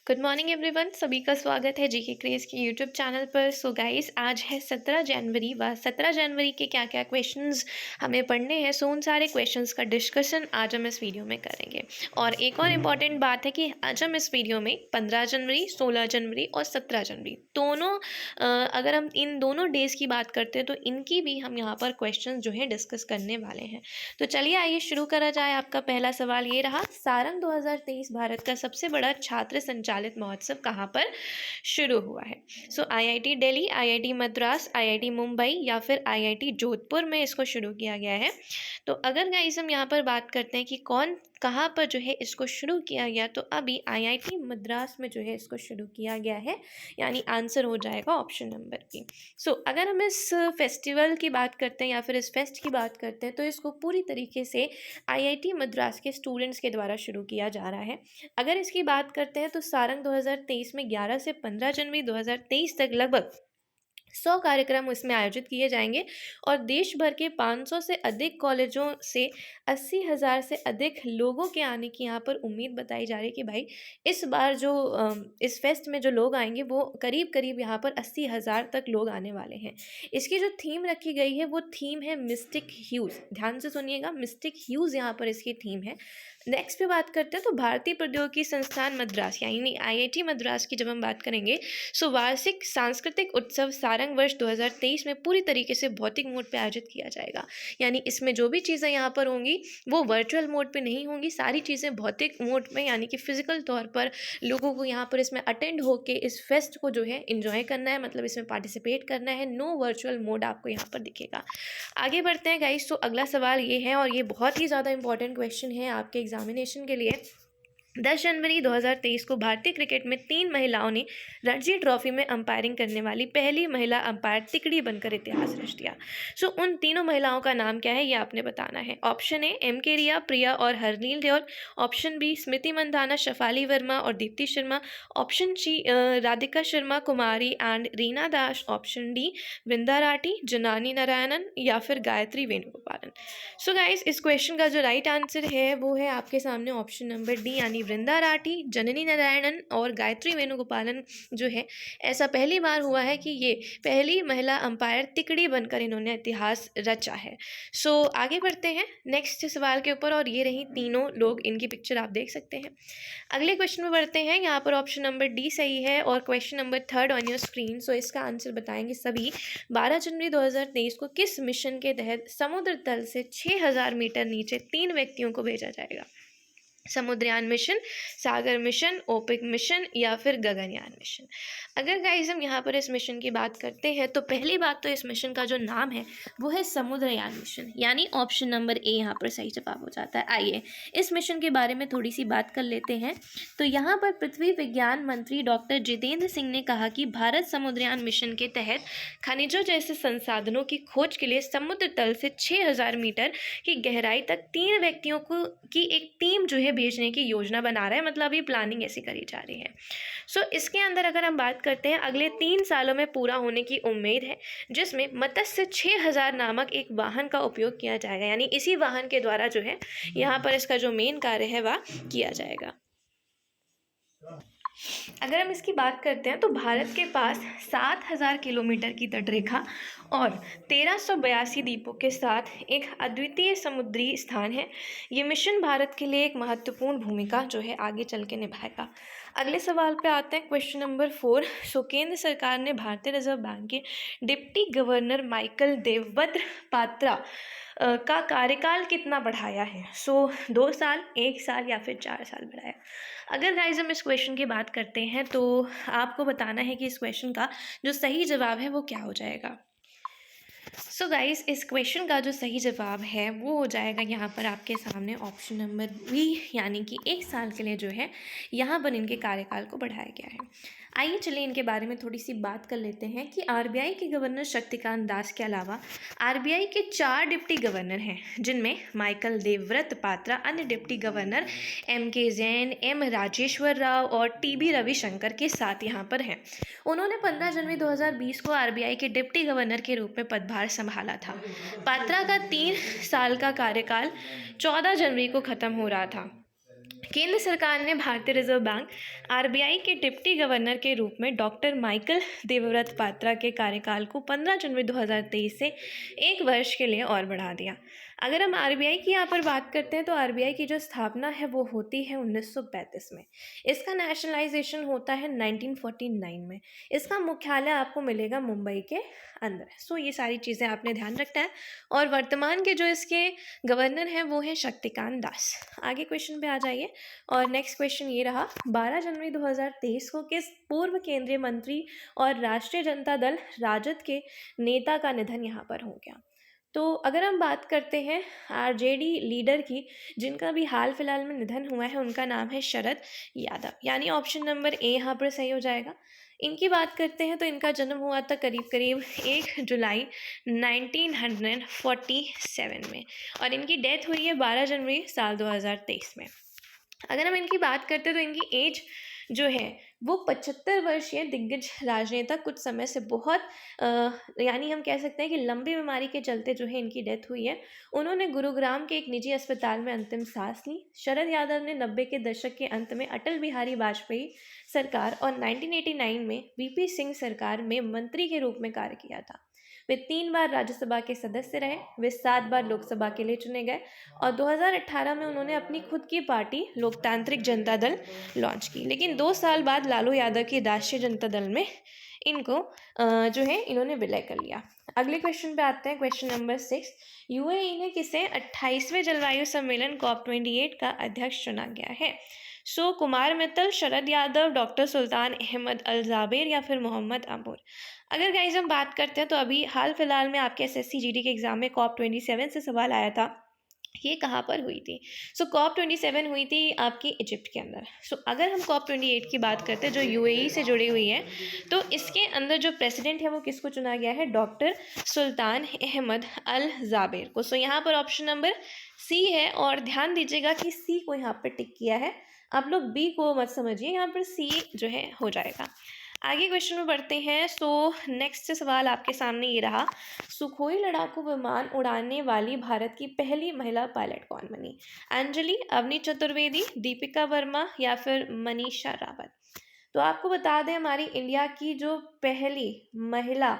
Good morning everyone, सभी का स्वागत है जीके क्रेज के यूट्यूब चैनल पर। सो गाइस, आज है 17 जनवरी व 17 जनवरी के क्या क्या क्वेश्चंस हमें पढ़ने हैं। सो उन सारे क्वेश्चंस का डिस्कशन आज हम इस वीडियो में करेंगे। और एक और इम्पॉर्टेंट बात है कि आज हम इस वीडियो में 15 जनवरी, 16 जनवरी और 17 जनवरी दोनों अगर हम इन दोनों डेज की बात करते हैं तो इनकी भी हम यहाँ पर क्वेश्चन जो है डिस्कस करने वाले हैं। तो चलिए आइए शुरू करा जाए। आपका पहला सवाल ये रहा, सारंग 2023 भारत का सबसे बड़ा छात्र संचालित महोत्सव कहाँ पर शुरू हुआ है। सो IIT Delhi, IIT Madras, IIT Mumbai या फिर आईआईटी जोधपुर में इसको शुरू किया गया है। तो अगर गाइस हम यहाँ पर बात करते हैं कि कौन कहाँ पर जो है इसको शुरू किया गया, तो अभी आईआईटी मद्रास में जो है इसको शुरू किया गया है, यानी आंसर हो जाएगा ऑप्शन नंबर बी। सो अगर हम इस फेस्टिवल की बात करते हैं या फिर इस फेस्ट की बात करते हैं तो इसको पूरी तरीके से आईआईटी मद्रास के स्टूडेंट्स के द्वारा शुरू किया जा रहा है। अगर इसकी बात करते हैं तो सारंग 2023 में 11 से 15 जनवरी 2023 तक लगभग 100 कार्यक्रम इसमें आयोजित किए जाएंगे और देश भर के 500 से अधिक कॉलेजों से 80,000 से अधिक लोगों के आने की यहाँ पर उम्मीद बताई जा रही है कि भाई इस बार जो इस फेस्ट में जो लोग आएंगे वो करीब करीब यहाँ पर 80,000 तक लोग आने वाले हैं। इसकी जो थीम रखी गई है वो थीम है मिस्टिक ह्यूज। ध्यान से सुनिएगा, मिस्टिक ह्यूज यहाँ पर इसकी थीम है। नेक्स्ट पे बात करते हैं तो भारतीय प्रौद्योगिकी संस्थान मद्रास यानी आईआईटी मद्रास की जब हम बात करेंगे सो वार्षिक सांस्कृतिक उत्सव सारंग वर्ष 2023 में पूरी तरीके से भौतिक मोड पे आयोजित किया जाएगा। यानी इसमें जो भी चीज़ें यहाँ पर होंगी वो वर्चुअल मोड पे नहीं होंगी, सारी चीज़ें भौतिक मोड में यानी कि फिजिकल तौर पर लोगों को यहाँ पर इसमें अटेंड होके इस फेस्ट को जो है इंजॉय करना है, मतलब इसमें पार्टिसिपेट करना है। नो वर्चुअल मोड आपको यहाँ पर दिखेगा। आगे बढ़ते हैं गाइस। तो अगला सवाल ये है और ये बहुत ही ज़्यादा इंपॉर्टेंट क्वेश्चन है आपके एग्जामिनेशन के लिए। 10 जनवरी 2023 को भारतीय क्रिकेट में 3 महिलाओं ने रणजी ट्रॉफी में अंपायरिंग करने वाली पहली महिला अंपायर तिकड़ी बनकर इतिहास रच दिया। सो उन तीनों महिलाओं का नाम क्या है ये आपने बताना है। ऑप्शन ए एम के रिया, प्रिया और हरनील देओल। ऑप्शन बी स्मृति मंदाना, शफाली वर्मा और Deepti Sharma. Option C Radhika Sharma Kumari and Reena Das. Option D Vrinda Rathi, Janani Narayanan या फिर गायत्री वेणुगोपालन। सो गाइस, इस क्वेश्चन का जो राइट आंसर है वो है आपके सामने ऑप्शन नंबर डी यानी वृंदा राठी, जननी नारायणन और गायत्री वेणुगोपालन जो है ऐसा पहली बार हुआ है कि ये पहली महिला अंपायर तिकड़ी बनकर इन्होंने इतिहास रचा है। सो आगे बढ़ते हैं नेक्स्ट सवाल के ऊपर और ये रही तीनों लोग, इनकी पिक्चर आप देख सकते हैं। अगले क्वेश्चन में बढ़ते हैं। यहाँ पर ऑप्शन नंबर डी सही है और question number 3 on your screen. So इसका आंसर बताएंगे सभी। 12 जनवरी 2023 को किस मिशन के तहत समुद्र तल से 6000 मीटर नीचे 3 व्यक्तियों को भेजा जाएगा। समुद्रयान मिशन, सागर मिशन, ओपिक मिशन या फिर गगनयान मिशन। अगर गाइस हम यहाँ पर इस मिशन की बात करते हैं तो पहली बात तो इस मिशन का जो नाम है वो है समुद्रयान मिशन, यानी ऑप्शन नंबर ए यहाँ पर सही जवाब हो जाता है। आइए इस मिशन के बारे में थोड़ी सी बात कर लेते हैं। तो यहाँ पर पृथ्वी विज्ञान मंत्री डॉक्टर जितेंद्र सिंह ने कहा कि भारत समुद्रयान मिशन के तहत खनिजों जैसे संसाधनों की खोज के लिए समुद्र तल से 6000 मीटर की गहराई तक 3 व्यक्तियों को की एक टीम जो है भेजने की योजना बना रहा है, मतलब ये प्लानिंग ऐसी करी जा रही है। सो इसके अंदर अगर हम बात करते हैं अगले 3 सालों में पूरा होने की उम्मीद है, जिसमें मत्स्य 6000 नामक एक वाहन का उपयोग किया जाएगा, यानी इसी वाहन के द्वारा जो है यहाँ पर इसका जो मेन कार्य है वह किया जाएगा। अगर हम इसकी बात करते हैं तो भारत के पास 7000 किलोमीटर की तटरेखा और 1382 द्वीपों के साथ एक अद्वितीय समुद्री स्थान है। ये मिशन भारत के लिए एक महत्वपूर्ण भूमिका जो है आगे चल के निभाएगा। अगले सवाल पे आते हैं, क्वेश्चन नंबर 4। सो केंद्र सरकार ने भारतीय रिजर्व बैंक के deputy governor Michael Devvrat Patra का कार्यकाल कितना बढ़ाया है। सो 2 साल, 1 साल या फिर 4 साल बढ़ाया। अगर गाइस हम इस क्वेश्चन की बात करते हैं तो आपको बताना है कि इस क्वेश्चन का जो सही जवाब है वो क्या हो जाएगा। सो गाइस, इस क्वेश्चन का जो सही जवाब है वो हो जाएगा यहाँ पर आपके सामने ऑप्शन नंबर बी, यानी कि 1 साल के लिए जो है यहाँ पर इनके कार्यकाल को बढ़ाया गया है। आइए चलिए इनके बारे में थोड़ी सी बात कर लेते हैं कि आरबीआई के गवर्नर शक्तिकांत दास के अलावा आरबीआई के 4 डिप्टी गवर्नर हैं, जिनमें माइकल देवव्रत पात्रा, अन्य डिप्टी गवर्नर एम के जैन, एम राजेश्वर राव और टीबी रविशंकर के साथ यहाँ पर हैं। उन्होंने 15 जनवरी 2020 को आरबीआई के डिप्टी गवर्नर के रूप में पदभार संभाला था। पात्रा का 3 साल का कार्यकाल 14 जनवरी को खत्म हो रहा था। केंद्र सरकार ने भारतीय रिजर्व बैंक आरबीआई के डिप्टी गवर्नर के रूप में डॉक्टर माइकल देवव्रत पात्रा के कार्यकाल को 15 जनवरी 2023 से 1 वर्ष के लिए और बढ़ा दिया। अगर हम आरबीआई की यहाँ पर बात करते हैं तो आरबीआई की जो स्थापना है वो होती है 1935 में। इसका नेशनलाइजेशन होता है 1949 में। इसका मुख्यालय आपको मिलेगा मुंबई के अंदर। सो ये सारी चीज़ें आपने ध्यान रखना है। और वर्तमान के जो इसके गवर्नर हैं वो हैं शक्तिकांत दास। आगे क्वेश्चन पे आ जाइए। और नेक्स्ट क्वेश्चन ये रहा, 12 जनवरी 2023 को किस पूर्व केंद्रीय मंत्री और राष्ट्रीय जनता दल राजद के नेता का निधन यहाँ पर हो गया? तो अगर हम बात करते हैं आरजेडी लीडर की, जिनका भी हाल फिलहाल में निधन हुआ है, उनका नाम है शरद यादव, यानी ऑप्शन नंबर ए यहाँ पर सही हो जाएगा। इनकी बात करते हैं तो इनका जन्म हुआ था करीब करीब 1 जुलाई 1947 में और इनकी डेथ हुई है 12 जनवरी साल 2023 में। अगर हम इनकी बात करते हैं तो इनकी एज जो है वो 75 वर्षीय दिग्गज राजनेता, कुछ समय से बहुत यानी हम कह सकते हैं कि लंबी बीमारी के चलते जो है इनकी डेथ हुई है। उन्होंने गुरुग्राम के एक निजी अस्पताल में अंतिम सांस ली। शरद यादव ने 90 के दशक के अंत में अटल बिहारी वाजपेयी सरकार और 1989 में वीपी सिंह सरकार में मंत्री के रूप में कार्य किया था। वे 3 बार राज्यसभा के सदस्य रहे। वे 7 बार लोकसभा के लिए चुने गए और 2018 में उन्होंने अपनी खुद की पार्टी लोकतांत्रिक जनता दल लॉन्च की, लेकिन 2 साल बाद लालू यादव की राष्ट्रीय जनता दल में इनको जो है इन्होंने विलय कर लिया। अगले क्वेश्चन पे आते हैं, क्वेश्चन नंबर 6। यूएई ने किसे 28वें जलवायु सम्मेलन COP28 का अध्यक्ष चुना गया है? सो कुमार मित्तल, शरद यादव, डॉक्टर सुल्तान अहमद अल जाबेर या फिर मोहम्मद अबूर। अगर गाइज हम बात करते हैं तो अभी हाल फिलहाल में आपके एसएससी जीडी के एग्जाम में COP27 से सवाल आया था। ये कहाँ पर हुई थी? सो COP27 हुई थी आपकी इजिप्ट के अंदर। सो अगर हम COP28 की बात करते हैं जो यूएई से जुड़ी हुई है, तो इसके अंदर जो प्रेसिडेंट है वो किसको चुना गया है? डॉक्टर सुल्तान अहमद अल जाबेर को। सो यहाँ पर ऑप्शन नंबर सी है और ध्यान दीजिएगा कि सी को यहाँ पर टिक किया है, आप लोग बी को मत समझिए, यहाँ पर सी जो है हो जाएगा। आगे क्वेश्चन में बढ़ते हैं। सो नेक्स्ट सवाल आपके सामने ये रहा, सुखोई लड़ाकू विमान उड़ाने वाली भारत की पहली महिला पायलट कौन बनी? अंजलि, अवनी चतुर्वेदी, दीपिका वर्मा या फिर मनीषा रावत। तो आपको बता दें हमारी इंडिया की जो पहली महिला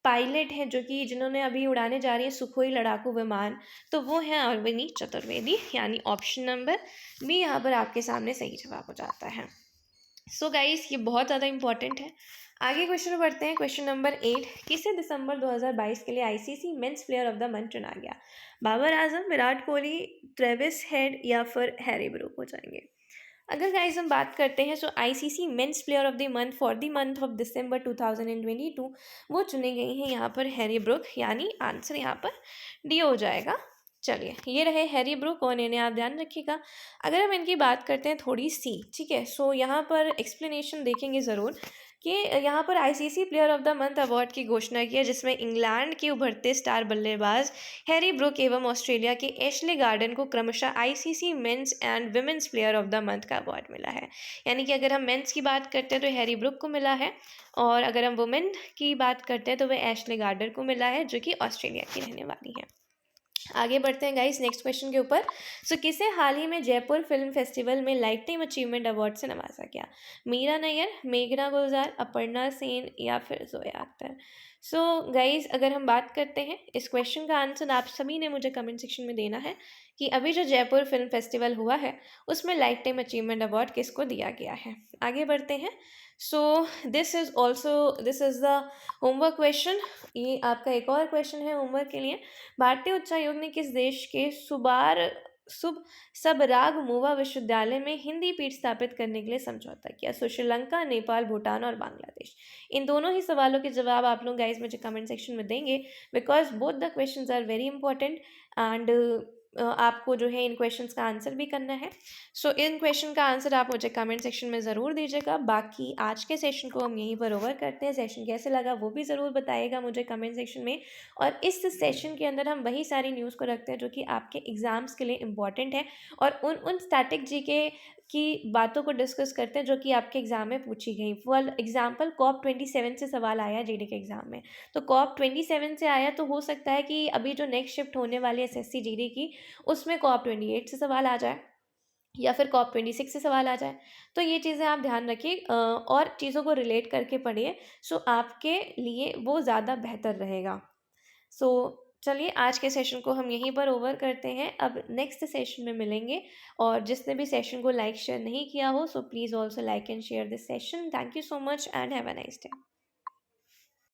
पायलट है जो कि जिन्होंने अभी उड़ाने जा रही है सुखोई लड़ाकू विमान, तो वो है अवनी चतुर्वेदी, यानी ऑप्शन नंबर बी यहाँ पर आपके सामने सही जवाब हो जाता है। सो गाइस ये बहुत ज़्यादा इंपॉर्टेंट है। आगे क्वेश्चन में बढ़ते हैं, क्वेश्चन नंबर 8। किसे दिसंबर 2022 के लिए ICC men's player of the month चुना गया? बाबर आजम, विराट कोहली, ट्रेविस हेड या फिर हैरी ब्रूक हो जाएंगे। अगर गाइस हम बात करते हैं so ICC men's player of the month for the month of December 2022 वो चुने गई हैं यहाँ पर हैरी ब्रूक, यानी आंसर यहाँ पर डी हो जाएगा। चलिए ये रहे हैरी ब्रूक और इन्हें आप ध्यान रखिएगा। अगर हम इनकी बात करते हैं थोड़ी सी, ठीक है, सो यहाँ पर एक्सप्लेनेशन देखेंगे ज़रूर कि यहाँ पर ICC player of the month award की घोषणा की है, जिसमें इंग्लैंड के उभरते स्टार बल्लेबाज हैरी ब्रूक एवं ऑस्ट्रेलिया के एशले गार्डन को क्रमशः ICC men's and women's player of the month का अवार्ड मिला है। यानी कि अगर हम मेंस की बात करते हैं तो हैरी ब्रूक को मिला है और अगर हम वुमेन की बात करते हैं तो वह एशले गार्डन को मिला है जो कि ऑस्ट्रेलिया की रहने वाली है। आगे बढ़ते हैं गाइस नेक्स्ट क्वेश्चन के ऊपर। सो किसे हाल ही में जयपुर फिल्म फेस्टिवल में लाइफ टाइम अचीवमेंट अवार्ड से नवाजा गया? मीरा नैयर, मेघना गुलजार, अपर्णा सेन या फिर जोया अख्तर। सो गाइस अगर हम बात करते हैं इस क्वेश्चन का आंसर आप सभी ने मुझे कमेंट सेक्शन में देना है कि अभी जो जयपुर फिल्म फेस्टिवल हुआ है उसमें लाइफ टाइम अचीवमेंट अवार्ड किसको दिया गया है। आगे बढ़ते हैं। So this is the homework question. ये आपका एक और क्वेश्चन है होमवर्क के लिए। भारतीय उच्चायोग ने किस देश के सबराग मुवा विश्वविद्यालय में हिंदी पीठ स्थापित करने के लिए समझौता किया? सो श्रीलंका, नेपाल, भूटान और बांग्लादेश। इन दोनों ही सवालों के जवाब आप लोग गाइज मुझे कमेंट सेक्शन में देंगे because both the questions are very important and आपको जो है इन क्वेश्चंस का आंसर भी करना है। सो इन क्वेश्चन का आंसर आप मुझे कमेंट सेक्शन में ज़रूर दीजिएगा। बाकी आज के सेशन को हम यहीं पर ओवर करते हैं। सेशन कैसे लगा वो भी ज़रूर बताइएगा मुझे कमेंट सेक्शन में। और इस सेशन के अंदर हम वही सारी न्यूज़ को रखते हैं जो कि आपके एग्ज़ाम्स के लिए इम्पॉर्टेंट है और उन स्टैटिक जीके की बातों को डिस्कस करते हैं जो कि आपके एग्ज़ाम में पूछी गई। फॉर एग्जाम्पल COP27 से सवाल आया जीडी के एग्ज़ाम में, तो COP27 से आया तो हो सकता है कि अभी जो नेक्स्ट शिफ्ट होने वाली है एसएससी जीडी की उसमें COP28 से सवाल आ जाए। या फिर कॉप 26 से सवाल आ जाए। तो ये चीज़ें आप ध्यान रखिए और चीज़ों को रिलेट करके पढ़िए, सो आपके लिए वो ज़्यादा बेहतर रहेगा। सो चलिए आज के सेशन को हम यहीं पर ओवर करते हैं। अब नेक्स्ट सेशन में मिलेंगे और जिसने भी सेशन को लाइक शेयर नहीं किया हो, so please also like and share this session. Thank you so much and have a nice day.